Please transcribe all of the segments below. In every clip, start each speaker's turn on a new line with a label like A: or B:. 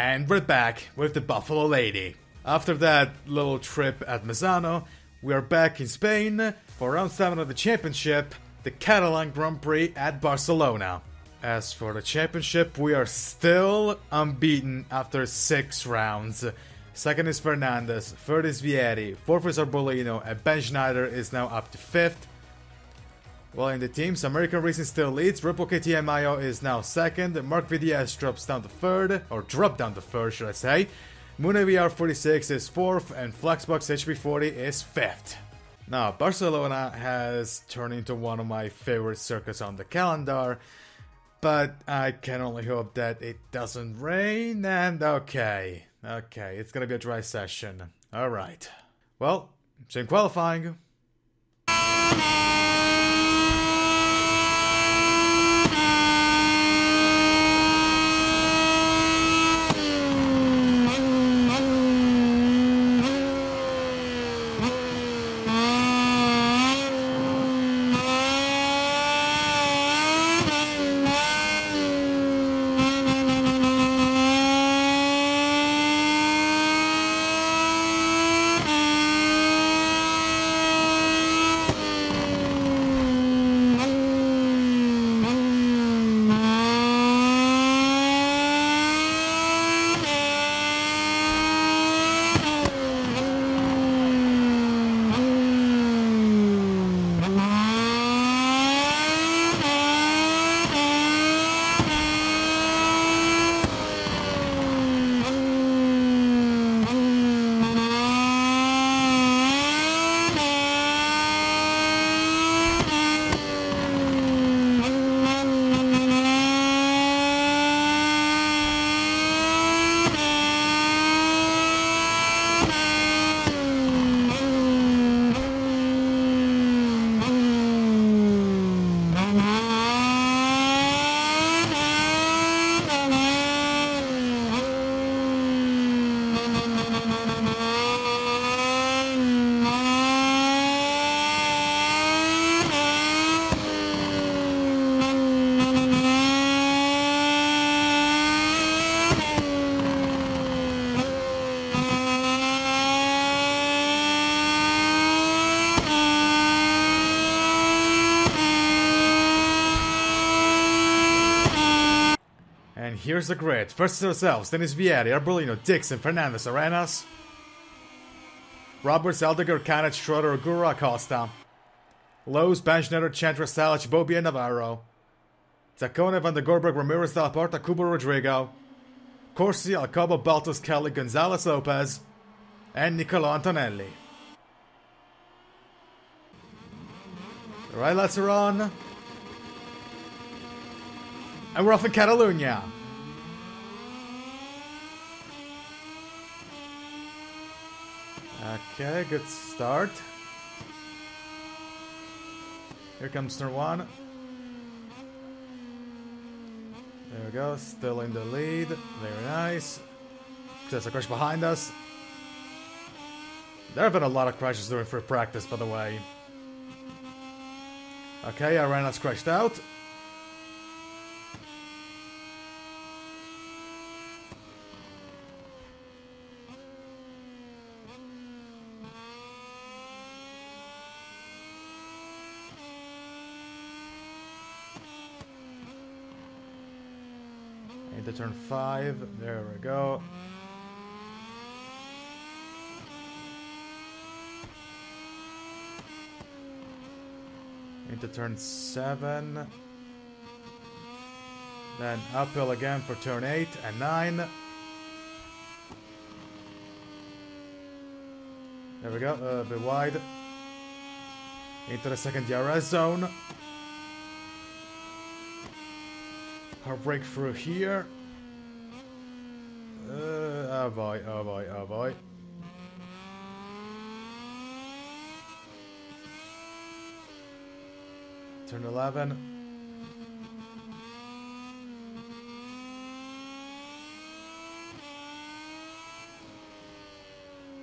A: And we're back with the Buffalo Lady. After that little trip at Misano, we are back in Spain for round 7 of the championship, the Catalan Grand Prix at Barcelona. As for the championship, we are still unbeaten after 6 rounds. Second is Fernandez, third is Vieri, fourth is Arbolino, and Ben Schneider is now up to 5th. While in the teams, American Racing still leads, Ripple KTM Mayo is now 2nd, Mark VDS dropped down to 3rd, should I say. Mune VR46 is 4th, and Flexbox HP40 is 5th. Now, Barcelona has turned into one of my favorite circuits on the calendar, but I can only hope that it doesn't rain, and okay, it's gonna be a dry session. Alright. Well, same qualifying. And here's the grid. First is ourselves, then is Vieri, Arbolino, Dixon, Fernandez, Arenas, Roberts, Aldegar, Kanich, Schroeder, Ogura, Acosta, Lowe's, Banschneider, Chantra, Salich, Bobia, Navarro, Zacone, Van der Gorberg, Ramirez, De La Porta, Cuba, Rodrigo, Corsi, Alcoba, Baltos, Kelly, Gonzalez, Lopez, and Nicolo Antonelli. Alright, lights are on. And we're off in Catalunya. Okay, good start. Here comes turn 1. There we go, still in the lead. Very nice. There's a crash behind us. There have been a lot of crashes during free practice, by the way. Okay, Arenas crashed out. Into turn 5, there we go. Into turn 7. Then uphill again for turn 8 and 9. There we go, a bit wide. Into the second DRS zone. Our breakthrough here. Oh boy, oh boy, oh boy. Turn 11.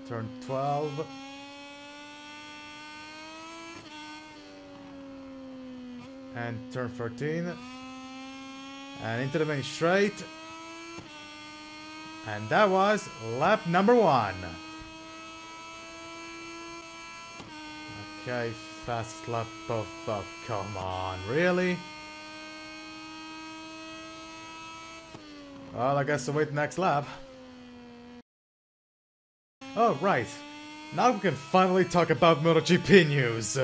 A: Turn 12. And turn 13. And into the main straight. And that was lap number 1. Okay, fast lap of... Oh, come on, really? Well, I guess I'll wait the next lap. Oh, right. Now we can finally talk about MotoGP news.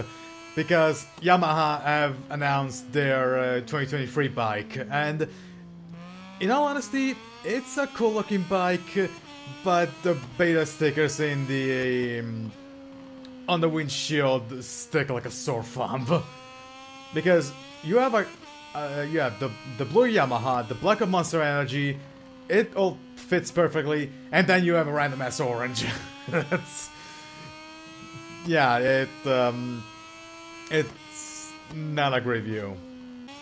A: Because Yamaha have announced their 2023 bike. And in all honesty, it's a cool looking bike. But the beta stickers in the... on the windshield stick like a sore thumb. Because you have you have the blue Yamaha, the black of Monster Energy, it all fits perfectly, and then you have a random ass orange. That's... yeah, it's not a great view.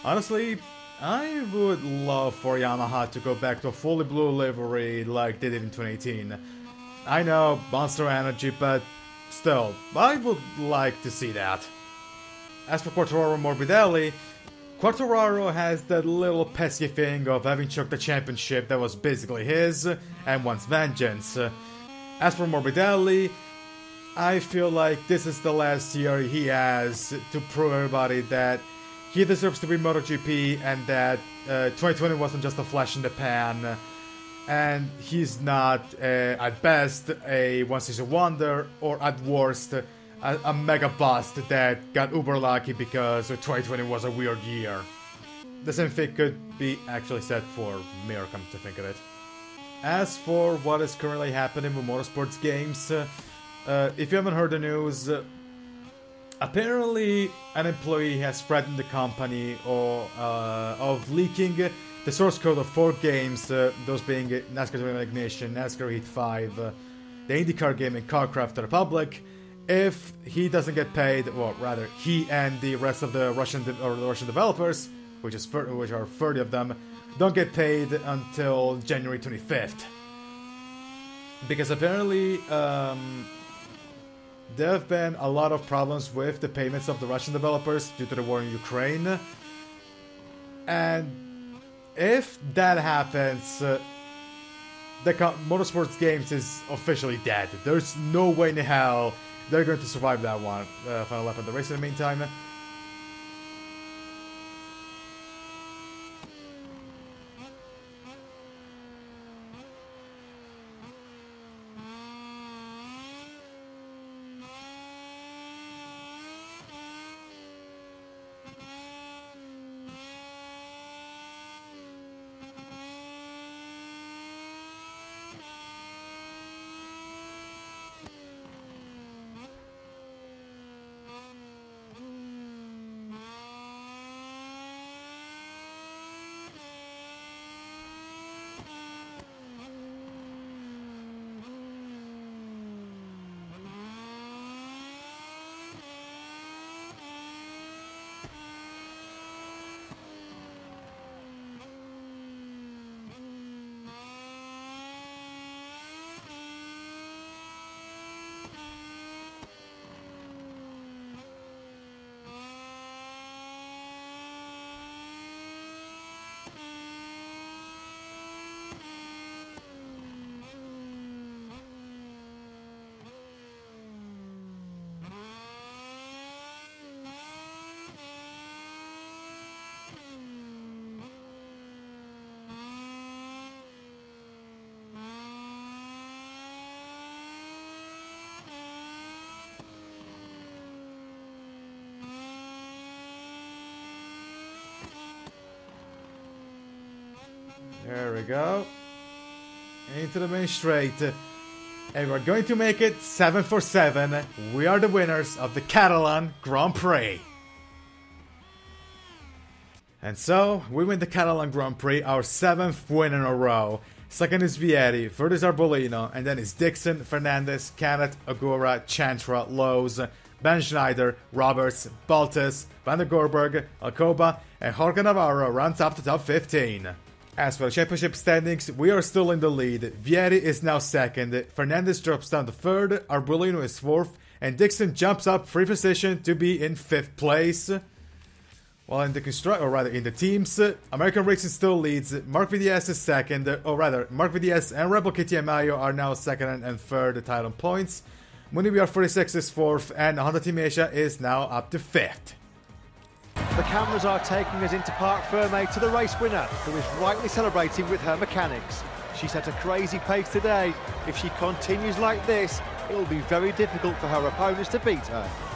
A: Honestly, I would love for Yamaha to go back to a fully blue livery like they did in 2018. I know, Monster Energy, but still, I would like to see that. As for Quartararo Morbidelli, Quartararo has that little pesky thing of having choked the championship that was basically his, and wants vengeance. As for Morbidelli, I feel like this is the last year he has to prove everybody that he deserves to be MotoGP and that 2020 wasn't just a flash in the pan. And he's not, at best, a one-season wonder, or at worst, a mega bust that got uber lucky because 2020 was a weird year. The same thing could be actually said for Mir, come to think of it. As for what is currently happening with motorsports games, if you haven't heard the news, apparently an employee has threatened the company of leaking the source code of 4 games, those being NASCAR Dream Ignition, NASCAR Heat 5, the IndyCar game, and CarCraft to the public, if he doesn't get paid, or rather, he and the rest of the Russian developers, which are 30 of them, don't get paid until January 25th. Because apparently, there have been a lot of problems with the payments of the Russian developers due to the war in Ukraine. And if that happens, the Motorsports Games is officially dead. There's no way in hell they're going to survive that one. Final lap of the race in the meantime. There we go. Into the main straight. And we're going to make it 7 for 7. We are the winners of the Catalan Grand Prix. And so, we win the Catalan Grand Prix, our 7th win in a row. Second is Vieri, third is Arbolino, and then it's Dixon, Fernandez, Canet, Agura, Chantra, Lowe's, Ben Schneider, Roberts, Baltus, Van der Gorberg, Alcoba, and Jorge Navarro rounds up the top 15. As for the championship standings, we are still in the lead. Vieri is now second, Fernandez drops down to third, Arbolino is fourth, and Dixon jumps up 3 positions to be in 5th place. While in the in the teams, American Racing still leads. Mark Vidies is second, Mark Vidies and Rebel KTM Mayo are now second and third title points. Munibr 46 is fourth, and Honda Team Asia is now up to fifth.
B: The cameras are taking us into Parc Fermé to the race winner, who is rightly celebrating with her mechanics. She set a crazy pace today. If she continues like this, it will be very difficult for her opponents to beat her.